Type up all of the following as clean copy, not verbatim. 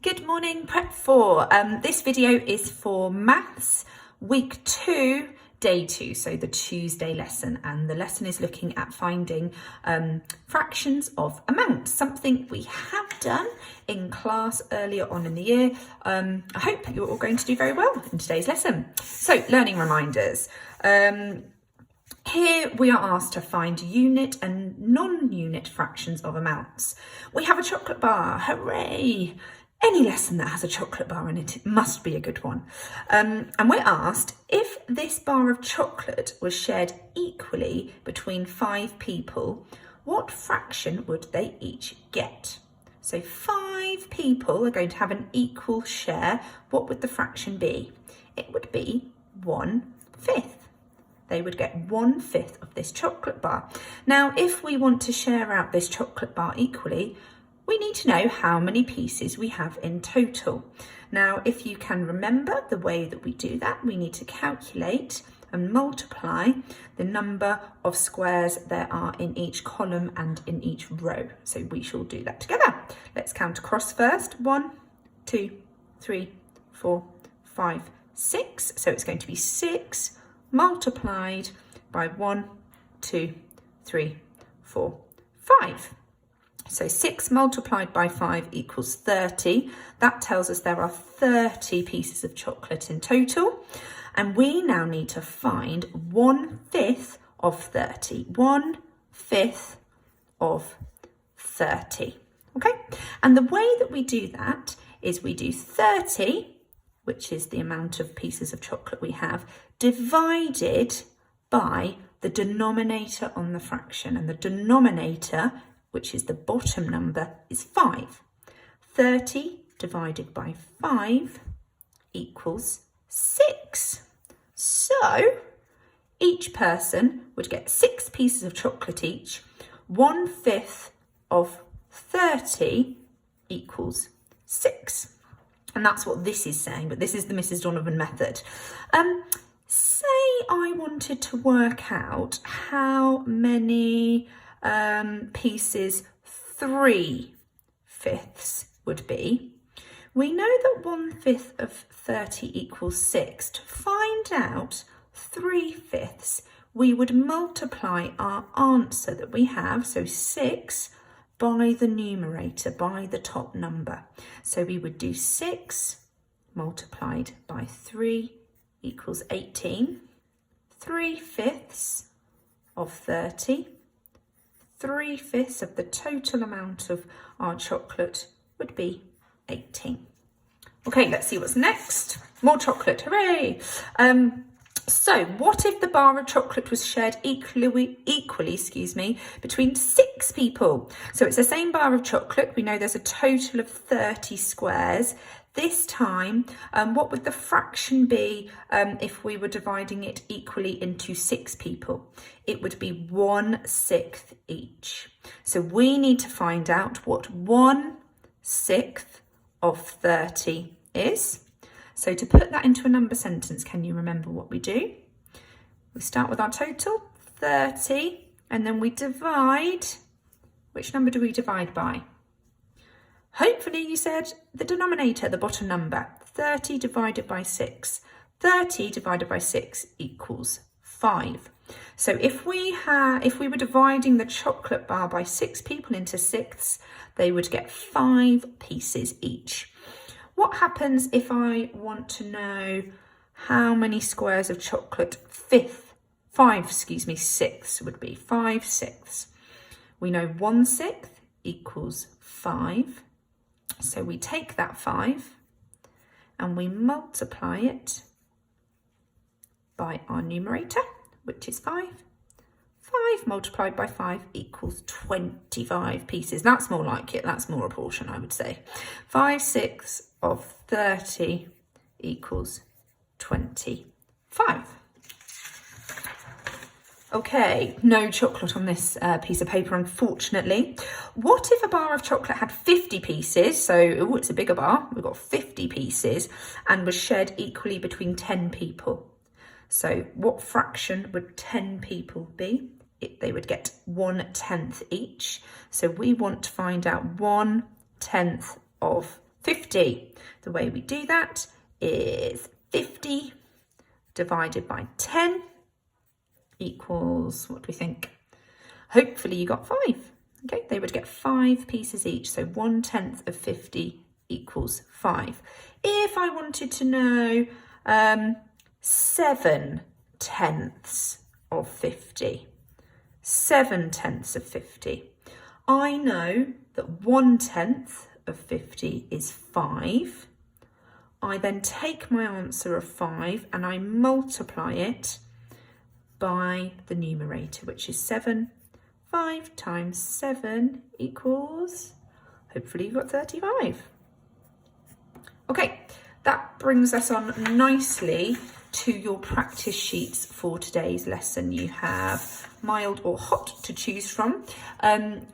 Good morning, Prep 4. This video is for Maths Week 2, Day 2, so the Tuesday lesson, and the lesson is looking at finding fractions of amounts, something we have done in class earlier on in the year. I hope you're all going to do very well in today's lesson. So, learning reminders. Here we are asked to find unit and non-unit fractions of amounts. We have a chocolate bar, hooray! Any lesson that has a chocolate bar in it must be a good one. And we're asked, if this bar of chocolate was shared equally between 5 people, what fraction would they each get? So 5 people are going to have an equal share. What would the fraction be? It would be 1/5. They would get 1/5 of this chocolate bar. Now, if we want to share out this chocolate bar equally, we need to know how many pieces we have in total. Now, if you can remember the way that we do that, we need to calculate and multiply the number of squares there are in each column and in each row. So we shall do that together. Let's count across first. 1, 2, 3, 4, 5, 6. So it's going to be 6 multiplied by 1, 2, 3, 4, 5. So 6 multiplied by 5 equals 30. That tells us there are 30 pieces of chocolate in total. And we now need to find 1/5 of 30. 1/5 of 30. Okay? And the way that we do that is we do 30, which is the amount of pieces of chocolate we have, divided by the denominator on the fraction. And the denominator, which is the bottom number, is 5. 30 divided by 5 equals 6. So each person would get 6 pieces of chocolate each. 1/5 of 30 equals 6. And that's what this is saying, but this is the Mrs. Donovan method. Say I wanted to work out how many pieces 3/5 would be. We know that 1/5 of 30 equals 6. To find out 3/5, we would multiply our answer that we have, so 6, by the numerator, by the top number. So we would do 6 multiplied by 3 equals 18. 3/5 of 30. 3/5 of the total amount of our chocolate would be 18. Okay, let's see what's next. More chocolate, hooray! So what if the bar of chocolate was shared equally, between 6 people? So it's the same bar of chocolate. We know there's a total of 30 squares. This time, what would the fraction be if we were dividing it equally into 6 people? It would be 1/6 each. So we need to find out what 1/6 of 30 is. So to put that into a number sentence, can you remember what we do? We start with our total, 30, and then we divide. Which number do we divide by? Hopefully you said the denominator, the bottom number. 30 divided by 6. 30 divided by 6 equals 5. So if we were dividing the chocolate bar by 6 people into sixths, they would get 5 pieces each. What happens if I want to know how many squares of chocolate 6 would be? 5/6. We know 1/6 equals 5. So we take that 5 and we multiply it by our numerator, which is 5. 5 multiplied by 5 equals 25 pieces. That's more like it. That's more a portion, I would say. 5/6 of 30 equals 25. Okay, no chocolate on this piece of paper, unfortunately. What if a bar of chocolate had 50 pieces? So, it's a bigger bar. We've got 50 pieces and was shared equally between 10 people. So what fraction would 10 people be? They would get 1/10 each. So we want to find out 1/10 of 50. The way we do that is 50 divided by 10 equals, what do we think? Hopefully you got 5. Okay, they would get 5 pieces each, so 1/10 of 50 equals 5. If I wanted to know 7/10 of 50, 7/10 of 50, I know that 1/10 of 50 is 5. I then take my answer of 5 and I multiply it by the numerator, which is 7. 5 times 7 equals, hopefully you've got 35. Okay, that brings us on nicely to your practice sheets for today's lesson. You have mild or hot to choose from,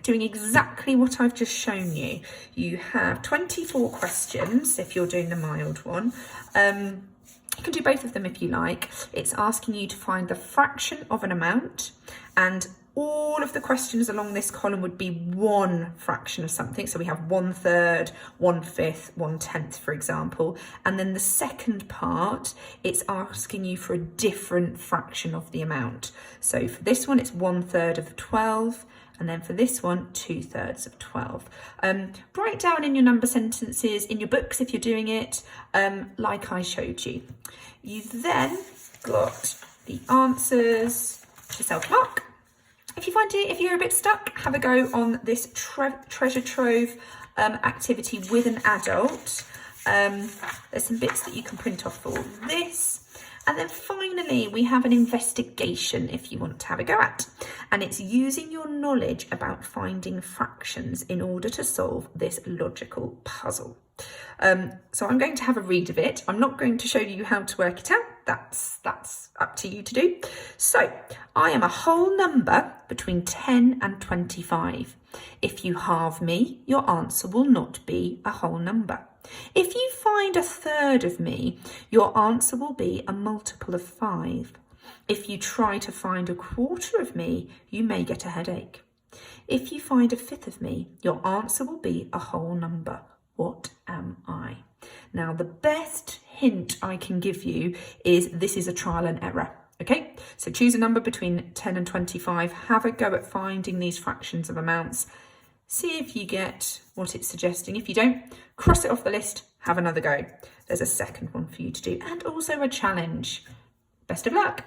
doing exactly what I've just shown you. You have 24 questions if you're doing the mild one. You can do both of them if you like. It's asking you to find the fraction of an amount, and all of the questions along this column would be one fraction of something. So we have 1/3, 1/5, 1/10, for example. And then the second part, it's asking you for a different fraction of the amount. So for this one, it's 1/3 of 12. And then for this one, 2/3 of 12. Write down in your number sentences, in your books if you're doing it, like I showed you. You've then got the answers to self-mark. If you're a bit stuck, have a go on this treasure trove activity with an adult. There's some bits that you can print off for this. And then finally, we have an investigation if you want to have a go at. And it's using your knowledge about finding fractions in order to solve this logical puzzle. So I'm going to have a read of it. I'm not going to show you how to work it out. That's up to you to do. So I am a whole number between 10 and 25. If you halve me, your answer will not be a whole number. If you find 1/3 of me, your answer will be a multiple of 5. If you try to find 1/4 of me, you may get a headache. If you find 1/5 of me, your answer will be a whole number. What am I? Now, the best hint I can give you is this is a trial and error. Okay, so choose a number between 10 and 25. Have a go at finding these fractions of amounts. See if you get what it's suggesting. If you don't, cross it off the list, have another go. There's a second one for you to do, and also a challenge. Best of luck.